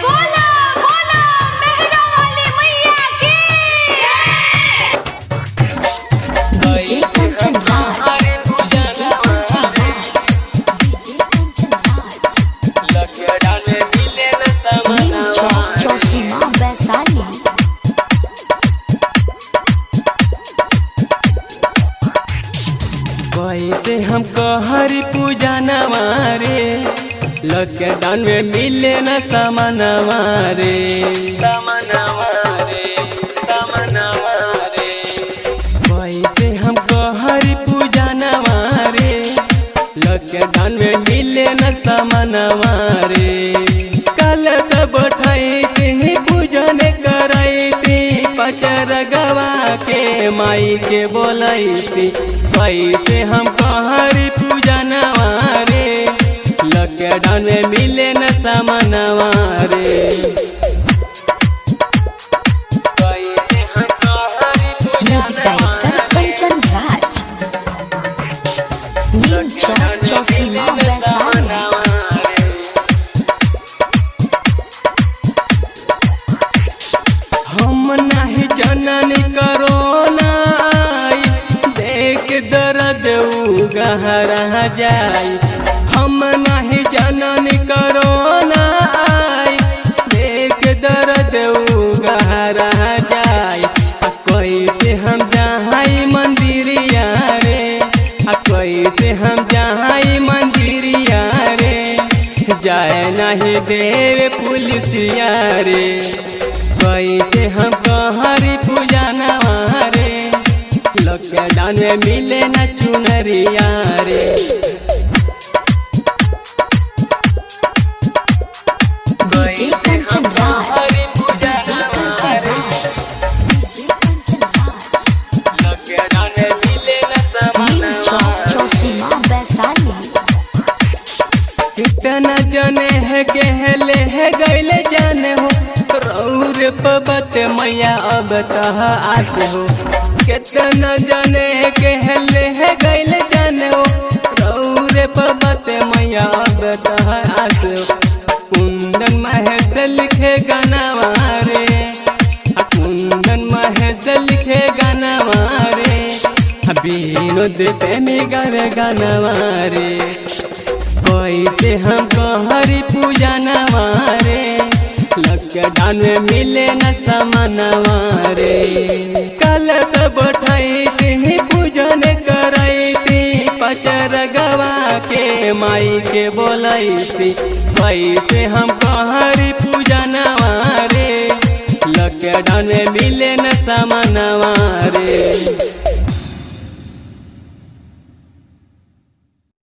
बोला बोला मेहरा वाली मैया की डीजे कंचन राज चौसीमा वैशाली। कैसे हम कहरी पूजा नवारे लॉकडाउन में मिले न सामानवारे कैसे हम कहरी पूजा नवारे लॉकडाउन में मिले न सामानवारे कल सब उठाई पूजन कराई पचर गवा के माई के बोलाई कैसे हम कहरी पूजा नवारे लॉकडाउन में मिले न सामानवारे कैसे हम कहरी पूजा म्यूजिक डायरेक्टर कंचन राज नीम चौक चौसीमा वैशाली। हम नहीं जनन करोना आई देख दर्द गहरा जाई। हम नहीं जनन करोना आई देख दर्द गहरा जाई। कैसे हम जहाँ मंदिरिया रे कैसे हम जहाँ मंदिरिया रे जाए नहीं देव पुलिसिया रे कैसे हम कहरी पूजा नवारे लॉकडाउन में मिले न चुनरिया रे डीजे कंचन राज पूजा नवारे लॉकडाउन में मिले न नीम चौक चौसीमा वैशाली। कितना जने है गहले है गैले जाने हो रौर पबत मैया अब तह आस हो। कितना जने कहले है गैले जाने हो रौर पबत मैया अब तह आस हो। कुंदन महेश लिखे गानावारे कुंदन महेश लिखे गानावारे विनोद प्रेमी गावे गानावारे कैसे हम कहरी पूजा नवारे लॉकडाउन में मिले न सामानवारे कल सब उठाई पूजन कराई पचर गवा के माई के बोलाई कैसे हम कहरी पूजा नवारे लॉकडाउन में मिले न सामानवारे।